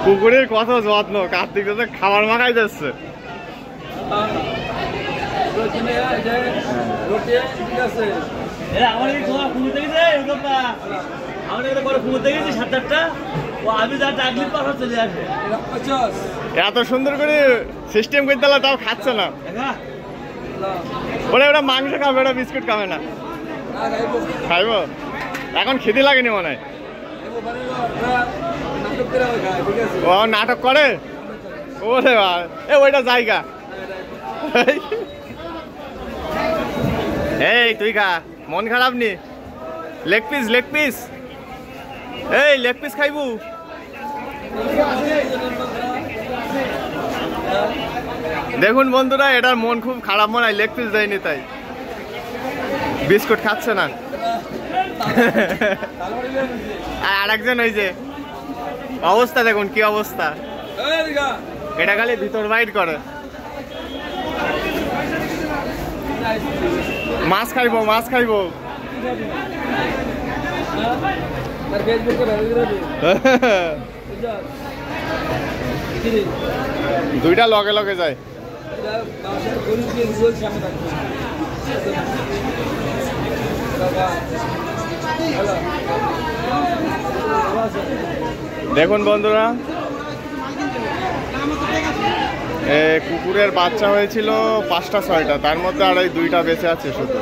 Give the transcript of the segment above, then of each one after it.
কুকুরের কত যত্ন, কার্তিক দাদা খাবার মাখাই যাচ্ছে। এত সুন্দর করে সিস্টেম করে দিলে তাও খাচ্ছে না। ওরা ওরা মাংস খাবে, ওরা বিস্কুট খাবে না। খাইব এখন খিদে লাগেনি মনে হয়। ও নাটক করে ওরে ওইটা জায়গা। এই তুই খা, মন খারাপ নি? লেগ পিস, লেগ পিস, এই লেগ পিস খাইবু? দেখুন বন্ধুরা, এটার মন খুব খারাপ মনে হয়, লেগ পিস দেয়নি তাই বিস্কুট খাচ্ছে না। আর একজন ওই যে অবস্থা দেখুন কি অবস্থা, এটা খালি ভিতর বাইট করে। মাছ খাইবো, মাছ খাইবো। দুইটা লগে লগে যায়। দেখুন বন্ধুরা, কুকুরের বাচ্চা হয়েছিল 5টা 6টা, তার মধ্যে আর এই 2টা বেঁচে আছে শুধু।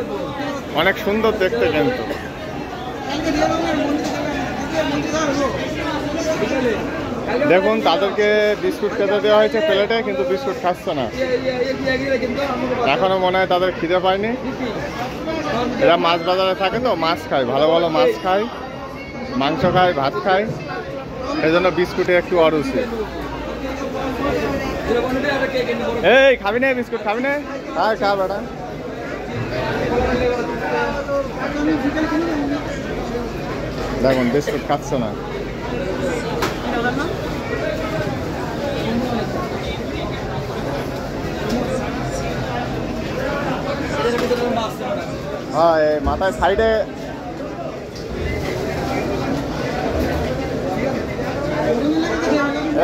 অনেক সুন্দর দেখতে কিন্তু। দেখুন তাদেরকে বিস্কুট খেতে দেওয়া হয়েছে প্লেটে, কিন্তু বিস্কুট খাচ্ছে না। এখনো মনে হয় তাদের খিদে পায়নি। এরা মাছ বাজারে থাকে তো, মাছ খায়, ভালো ভালো মাছ খায়, মাংস খায়, ভাত খায়, এই জন্য বিস্কুটে একটু অরুচি। এই খাবি না বিস্কুট, খাবি না? হ্যাঁ খা বেটা। দেখুন বিস্কুট খাচ্ছে না। হ্যাঁ মাথায় সাইডে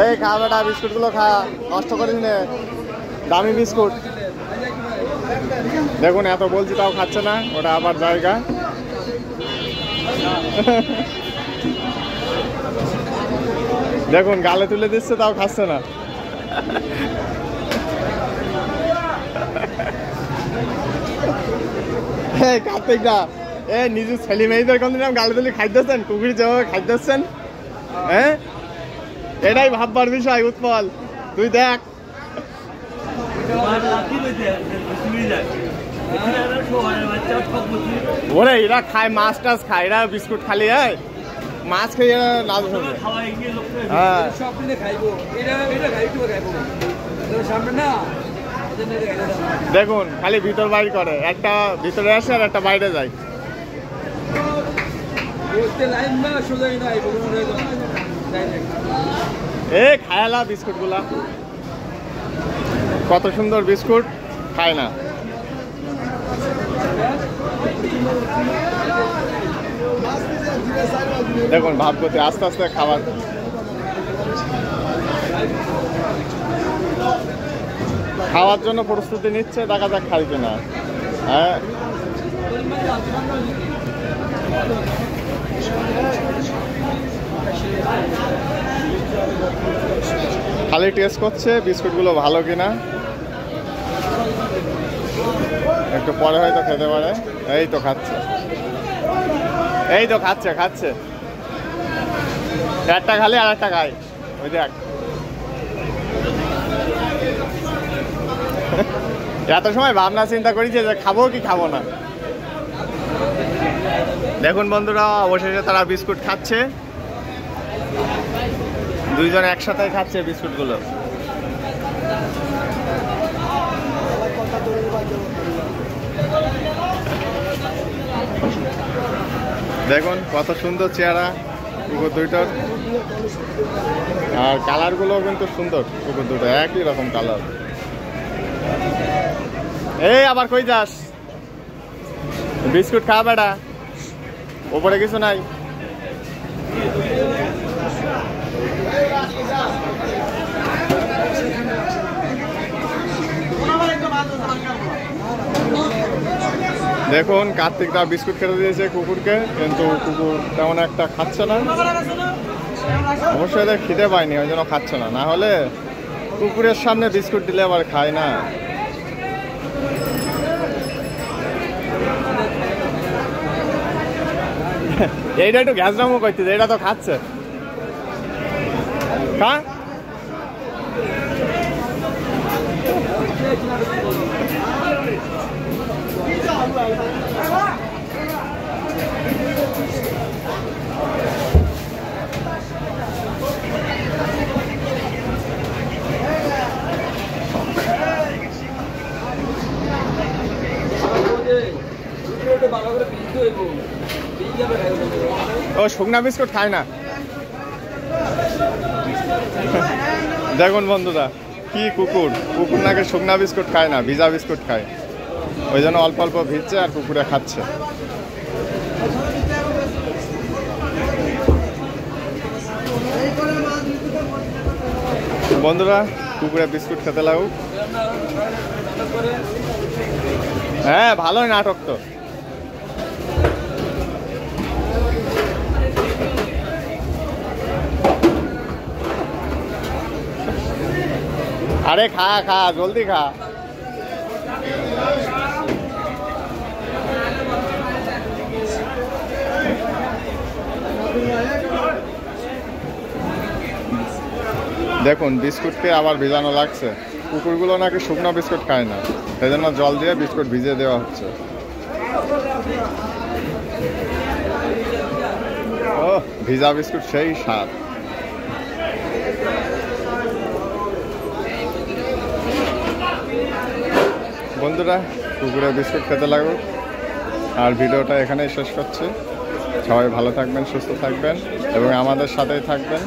এই খা বেটা, বিস্কুট গুলো খা, নষ্ট করিস না, দামি বিস্কুট। দেখুন এত বলছি তাও খাচ্ছে না, ওটা আবার জায়গা। দেখুন গালে তুলে দিচ্ছে তাও খাচ্ছে না। কার্তিক দা নিজের ছেলে মেয়েদের কোনদিন গালে তুলে খাইতেছেন? কুকুর যেভাবে খাইতেছেন, হ্যাঁ এটাই ভাববার বিষয়। উৎপল তুই দেখ, ওরে এরা খায় মাছ টাছ খায়, এরা বিস্কুট খালি হয়, মাছ খেয়ে না। হ্যাঁ দেখুন খালি ভিতর বাইরে করে, একটা ভিতরে আসে আর একটা বাইরে যায়। এ খায়ালা বিস্কুট গুলা, কত সুন্দর বিস্কুট, খায় না। দেখুন ভাব করতে আস্তে আস্তে খাবার। খাওয়ার জন্য প্রস্তুতি নিচ্ছে, দেখা যাক খাই কিনা। হ্যাঁ খালি টেস্ট করছে বিস্কুটগুলো ভালো কিনা, একটু পরে হয়তো খেতে পারে। এই তো খাচ্ছে, এই তো খাচ্ছে খাচ্ছে, একটা খালি আর একটা খায়। ওই দেখ এত সময় ভাবনা চিন্তা করেছে যে খাবো কি খাবো না। দেখুন বন্ধুরা, অবশেষে তারা বিস্কুট খাচ্ছে, দুইজন একসাথে খাচ্ছে বিস্কুটগুলো। দেখুন কত সুন্দর চেহারা কুকুর দুইটার, আর কালার গুলো কিন্তু সুন্দর, কুকুর দুটো একই রকম কালার। এই আবার কই যাস? বিস্কুট খা বেটা, ওপরে কিছু নাই। দেখুন কার্তিকটা বিস্কুট খেতে দিয়েছে কুকুরকে, কিন্তু কুকুর তেমন একটা খাচ্ছে না। অবশ্যই এদের খিদে পায়নি, ওই জন্য খাচ্ছে না। না হলে কুকুরের সামনে বিস্কুট দিলে আবার খায় না। এইটা একটু গ্যাসরামও করতেছে, এটা তো খাচ্ছে। খা। ও শুকনা বিস্কুট খায় না। দেখুন বন্ধুরা কি কুকুর, কুকুর নাকি শুকনা বিস্কুট খায় না, ভিজা বিস্কুট খায়। ওই জন্য অল্প অল্প ভিজছে আর কুকুরে খাচ্ছে। বন্ধুরা কুকুরে বিস্কুট খেতে লাগুক। হ্যাঁ ভালোই নাটক তো। আরে খা খা, জলদি খা। দেখুন বিস্কুটকে আবার ভিজানো লাগছে। কুকুরগুলো নাকি শুকনো বিস্কুট খায় না, সেই জন্য জল দিয়ে বিস্কুট ভিজিয়ে দেওয়া হচ্ছে। ও ভিজা বিস্কুট সেই স্বাদ। বন্ধুরা কুকুরে বিস্কুট খেতে লাগুক। আর ভিডিওটা এখানেই শেষ করছি। সবাই ভালো থাকবেন, সুস্থ থাকবেন এবং আমাদের সাথেই থাকবেন।